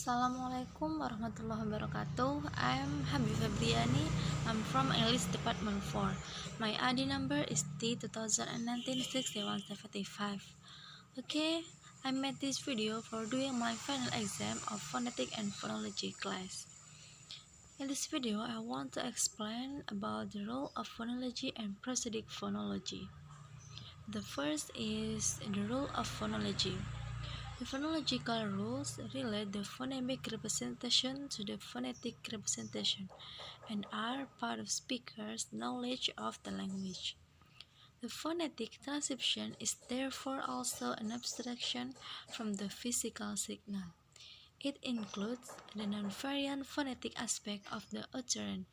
Assalamualaikum warahmatullahi wabarakatuh. I'm Habibah Febriyani. I'm from English Department 4. My ID number is T2019-6175. Okay, I made this video for doing my final exam of phonetic and phonology class. In this video, I want to explain about the role of phonology and prosodic phonology. The first is the role of phonology. The phonological rules relate the phonemic representation to the phonetic representation and are part of speakers' knowledge of the language. The phonetic transcription is therefore also an abstraction from the physical signal. It includes the non-variant phonetic aspect of the utterance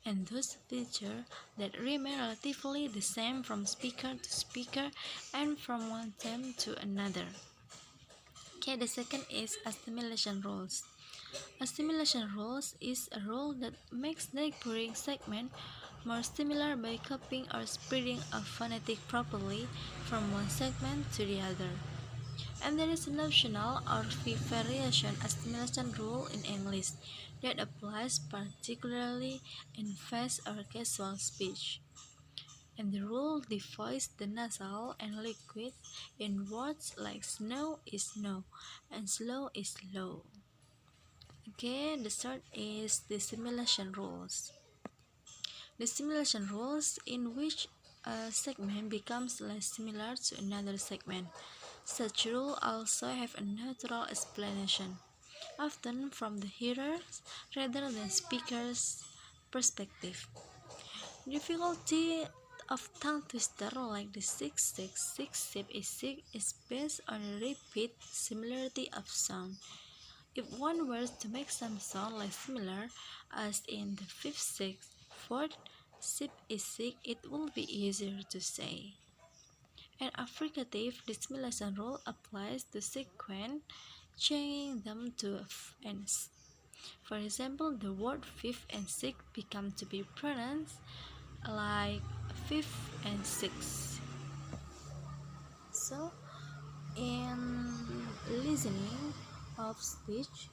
and those features that remain relatively the same from speaker to speaker and from one term to another. Okay, the second is assimilation rules. Assimilation rules is a rule that makes neighboring segment more similar by copying or spreading a phonetic properly from one segment to the other. And there is an optional or fifth variation assimilation rule in English that applies particularly in fast or casual speech. And the rule divides the nasal and liquid in words like snow is snow and slow is slow. Okay, the third is the simulation rules. The simulation rules in which a segment becomes less similar to another segment. Such rules also have a natural explanation, often from the hearer's rather than speaker's perspective. Difficulty of tongue twister like the 666 sip is based on a repeat similarity of sound. If one were to make some sound like similar as in the fifth, sixth, fourth, sip is sick, it will be easier to say. An affricative dissimilation rule applies to sequence, changing them to f and s. For example, the word fifth and sixth become to be pronounced like fifth and sixth. So, in listening of speech,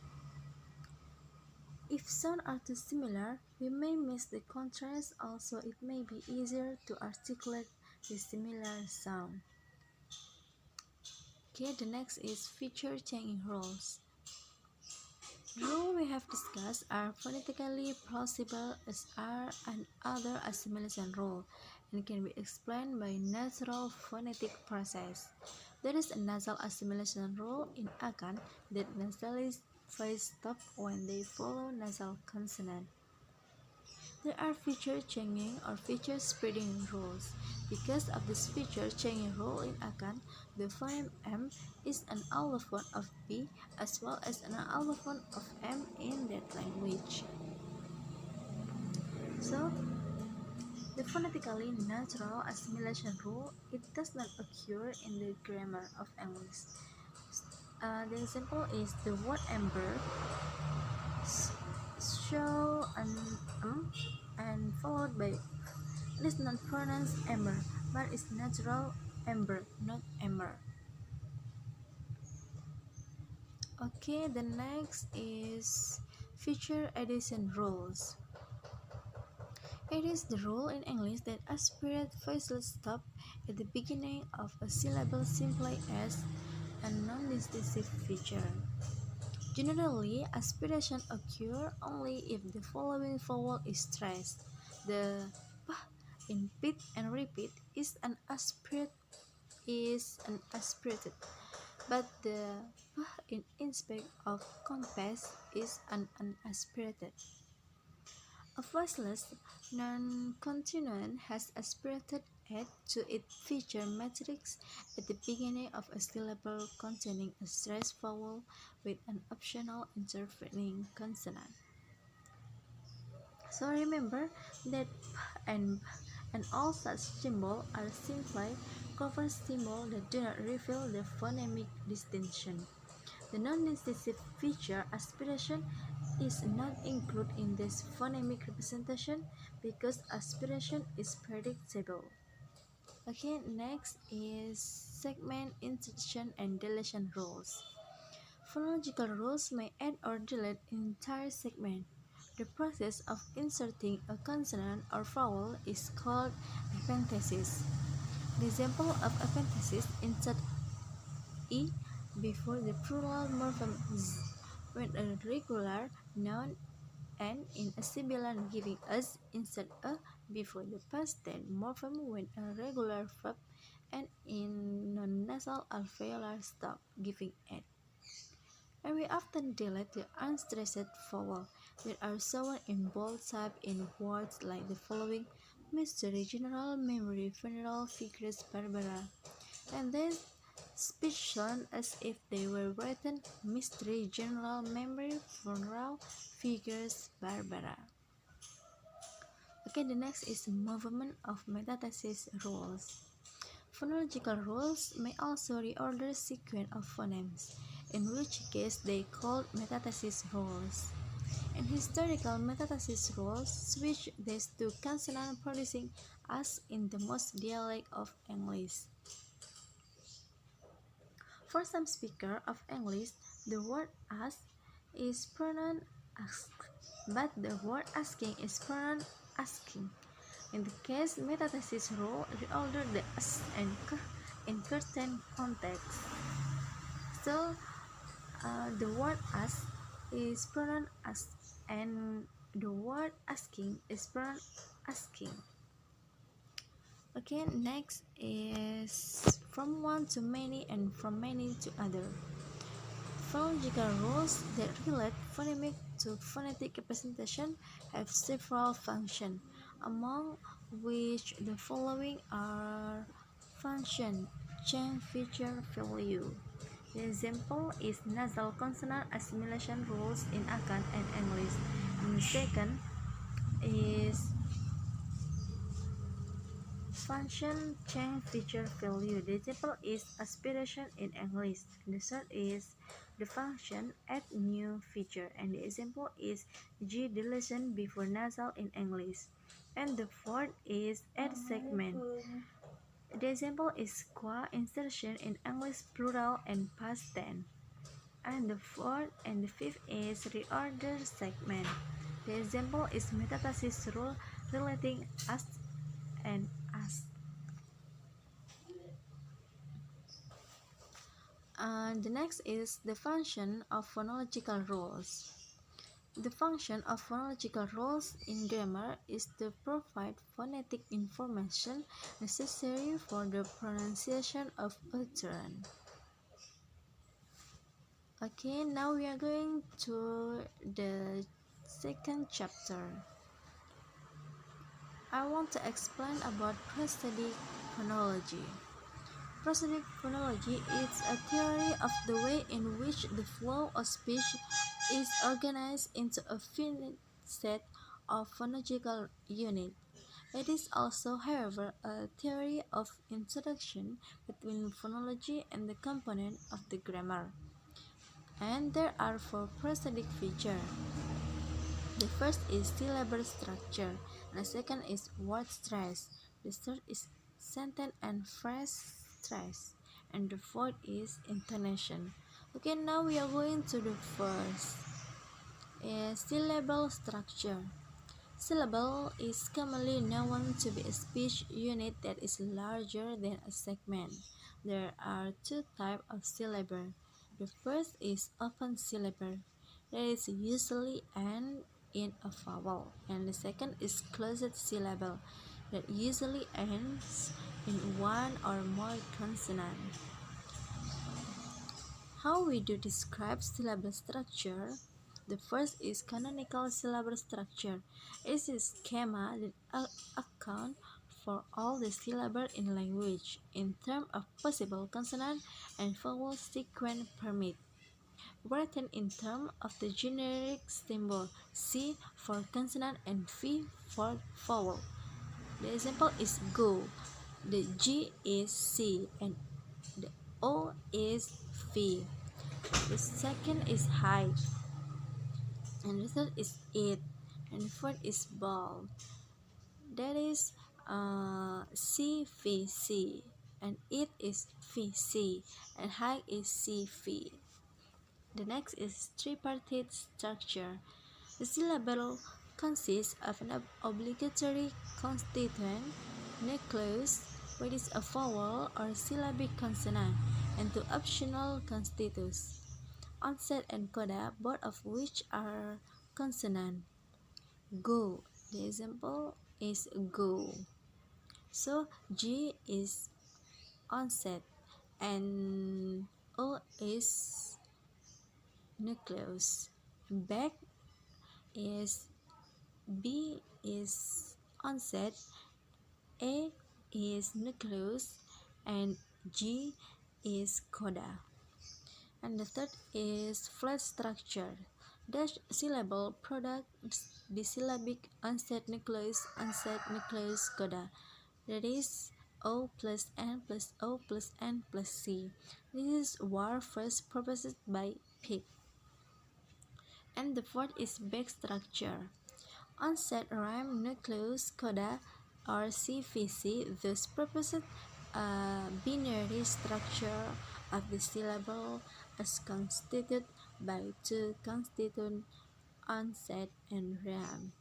if sounds are too similar, we may miss the contrast. Also, it may be easier to articulate the similar sound. Okay, the next is feature changing rules. The rules we have discussed are phonetically plausible as are and other assimilation rules and can be explained by natural phonetic process. There is a nasal assimilation rule in Akan that nasally voice stop when they follow nasal consonant. There are feature changing or feature spreading rules. Because of this feature changing rule in Akan, the phoneme M is an allophone of B as well as an allophone of M in that language. So, the phonetically natural assimilation rule, it does not occur in the grammar of English. The example is the word amber show an and followed by it is not pronounced ember, but it's natural ember, not emmer. Okay, the next is feature addition rules. It is the rule in English that aspirate voiceless stop at the beginning of a syllable simply as a non-distintive feature. Generally, aspiration occurs only if the following vowel is stressed. The p in pit and repeat is aspirated, but the p in inspect of compass is an unaspirated. A voiceless non-continuant has aspirated add to its feature matrix at the beginning of a syllable containing a stressed vowel with an optional intervening consonant. So remember that p and all such symbols are simply cover symbols that do not reveal the phonemic distinction. The non-distintive feature aspiration is not included in this phonemic representation because aspiration is predictable. Okay, next is segment insertion and deletion rules. Phonological rules may add or delete entire segment. The process of inserting a consonant or vowel is called epenthesis. The example of epenthesis: insert e before the plural morphem z when a regular noun and in a sibilant giving us, insert a before the past tense morphem when a regular verb, and in non-nasal alveolar stop giving at. And we often delete the unstressed vowel that are shown in bold type in words like the following: mystery, general, memory, funeral, figures, Barbara. And then speech sound as if they were written: mystery, general, memory, funeral, figures, Barbara. Okay, the next is movement of metathesis rules. Phonological rules may also reorder sequence of phonemes, in which case they called metathesis rules. In historical metathesis rules, switch these to consonant producing as in the most dialect of English. For some speakers of English, the word ask is pronounced ask, but the word asking is pronounced asking. In the case metathesis rule, reorder the s and k in certain context. So, the word ask is pronounced ask, and the word asking is pronounced asking. Okay, next is from one to many and from many to other. Phonological rules that relate phonemic to phonetic representation have several functions, among which the following are: function, change feature value. The example is nasal consonant assimilation rules in Akan and English. And the second is function, change feature value. The example is aspiration in English. The third is the function add new feature, and the example is G deletion before nasal in English. And the fourth is add segment. The example is qua insertion in English plural and past tense. And the fourth and the fifth is reorder segment. The example is metathesis rule relating as and as. And the next is the function of phonological rules. The function of phonological rules in grammar is to provide phonetic information necessary for the pronunciation of utterance. Okay, now we are going to the second chapter. I want to explain about prosodic phonology. Prosodic phonology is a theory of the way in which the flow of speech is organized into a finite set of phonological units. It is also, however, a theory of introduction between phonology and the component of the grammar. And there are four prosodic features. The first is syllable structure, the second is word stress, the third is sentence and phrase stress, and the fourth is intonation. Okay, now we are going to the first. Syllable structure. Syllable is commonly known to be a speech unit that is larger than a segment. There are two types of syllable. The first is open syllable, that is usually end in a vowel, and the second is closed syllable, that usually ends in one or more consonants. How we do describe syllable structure? The first is canonical syllable structure. It is a schema that accounts for all the syllables in language in terms of possible consonant and vowel sequence permit, written in terms of the generic symbol C for consonant and V for vowel. The example is go. The G is C and the O is V. The second is height, and the third is it, and the fourth is ball. That is CVC, and it is VC, and height is CV. The next is tripartite structure. The syllable consists of an obligatory constituent, nucleus, which is a vowel or syllabic consonant, and two optional constituents, onset and coda, both of which are consonant. Go. The example is go. So G is onset and O is nucleus. Back is B is onset, A is nucleus, and G is coda. And the third is flat structure. Dash syllable products the syllabic onset nucleus coda. That is O plus N plus O plus N plus C. This is war first proposed by Pick. And the fourth is back structure. Onset rhyme nucleus coda or CVC thus proposed a binary structure of the syllable as constituted by two constituent onset and rhyme.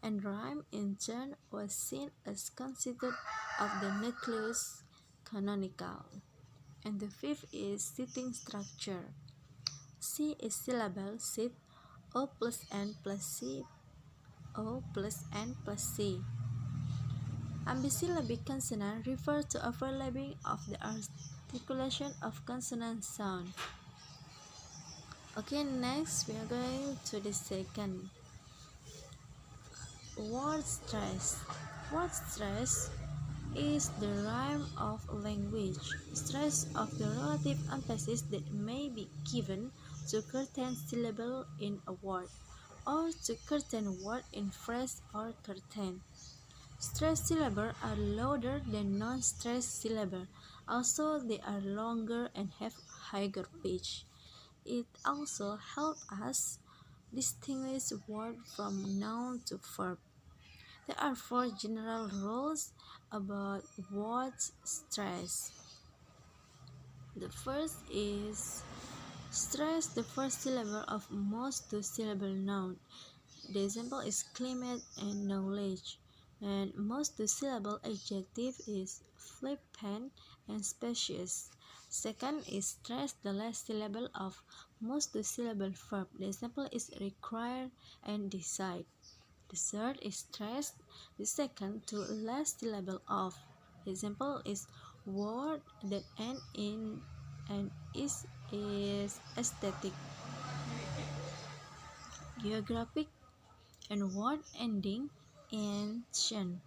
And rhyme in turn was seen as constituted of the nucleus canonical. And the fifth is sitting structure. C is syllable sit, O plus N plus C, O plus N plus C. Ambisyllabic consonant refer to overlapping of the articulation of consonant sound. Okay, next we are going to the second. Word stress. Word stress is the rhyme of language. Stress of the relative emphasis that may be given to certain syllable in a word, or to certain word in phrase or certain. Stressed syllables are louder than non-stressed syllables. Also, they are longer and have higher pitch. It also helps us distinguish word from noun to verb. There are four general rules about word stress. The first is stress the first syllable of most two-syllable noun. The example is climate and knowledge. And most two-syllable adjective is flippant and spacious. Second is stress the last syllable of most two-syllable verb. The example is require and decide. The third is stress the second to last syllable of. The example is word that end in and is aesthetic, geographic, and word ending in tion,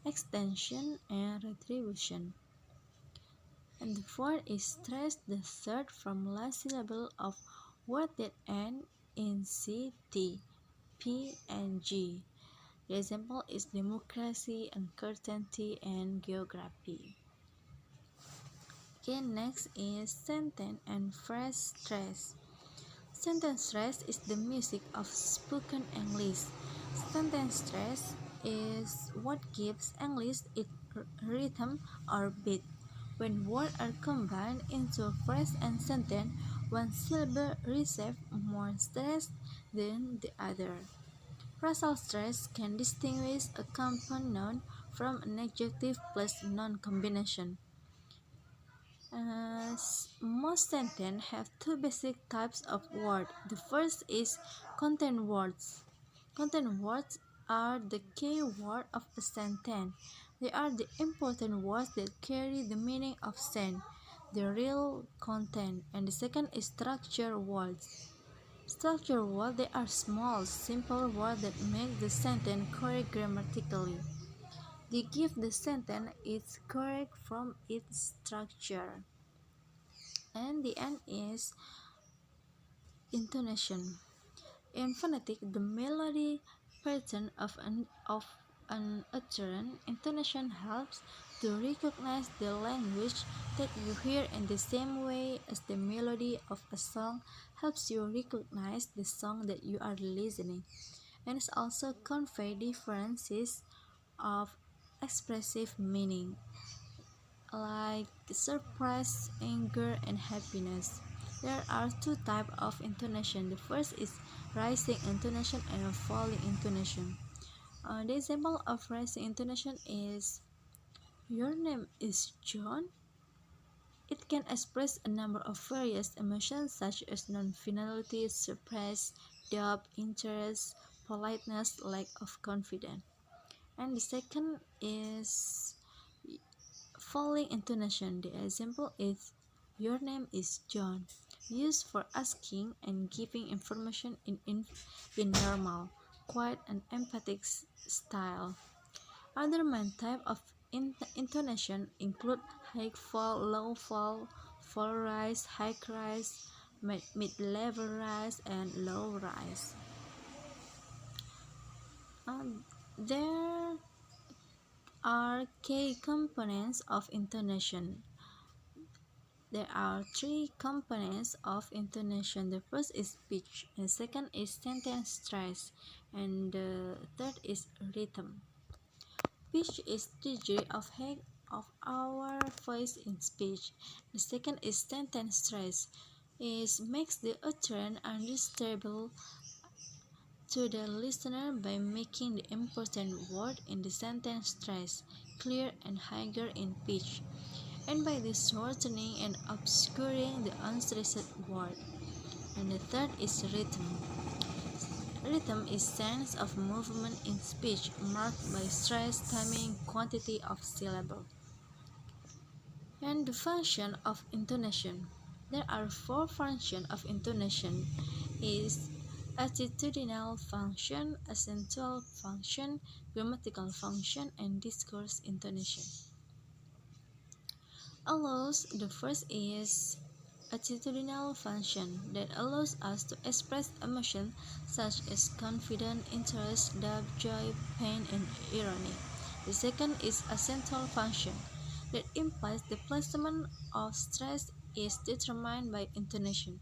extension, and retribution. And the fourth is stress the third from last syllable of word that end in C, T, P, and G. The example is democracy, uncertainty, and geography. Okay, next is sentence and phrase stress. Sentence stress is the music of spoken English. Sentence stress is what gives English its rhythm or beat. When words are combined into a phrase and sentence, one syllable receives more stress than the other. Phrasal stress can distinguish a compound noun from an adjective plus noun combination. Most sentences have two basic types of words. The first is content words. Content words are the key word of a sentence. They are the important words that carry the meaning of sentence, the real content. And the second is structure words. Structure words, they are small, simple words that make the sentence correct grammatically. They give the sentence its correct from its structure. And the end is intonation. In phonetic, the melody pattern of an utterance, intonation helps to recognize the language that you hear in the same way as the melody of a song helps you recognize the song that you are listening. And it also convey differences of expressive meaning like surprise, anger, and happiness. There are two types of intonation. The first is rising intonation and falling intonation. The example of rising intonation is your name is John. It can express a number of various emotions such as non-finality, surprise, doubt, interest, politeness, lack of confidence. And the second is falling intonation. The example is your name is John, used for asking and giving information in normal, quiet, and emphatic style. Other main type of intonation include high fall, low fall, fall rise, high rise, mid-level rise, and low rise. There are key components of intonation. There are three components of intonation. The first is pitch, the second is sentence stress, and the third is rhythm. Pitch is the degree of height of our voice in speech. The second is sentence stress. It makes the utterance understandable to the listener by making the important word in the sentence stress clear and higher in pitch, and by the shortening and obscuring the unstressed word. And the third is rhythm. Rhythm is sense of movement in speech marked by stress, timing, quantity of syllable. And the function of intonation. There are four functions of intonation: is attitudinal function, accentual function, grammatical function, and discourse intonation. The first is attitudinal function that allows us to express emotion such as confidence, interest, doubt, joy, pain, and irony. The second is accentual function that implies the placement of stress is determined by intonation.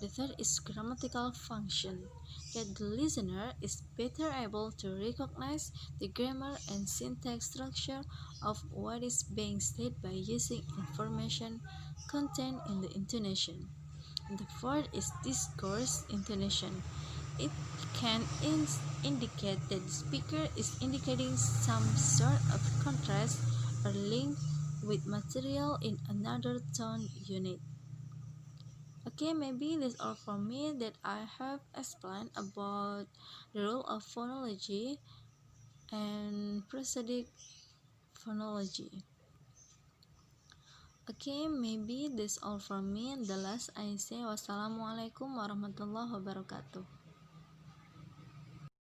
The third is grammatical function, that the listener is better able to recognize the grammar and syntax structure of what is being said by using information contained in the intonation. And the fourth is discourse intonation. It can indicate that the speaker is indicating some sort of contrast or link with material in another tone unit. Okay, maybe that's all from me that I have explained about the role of phonology and prosodic phonology. Okay, maybe that's all from me. The last I say wassalamualaikum warahmatullahi wabarakatuh.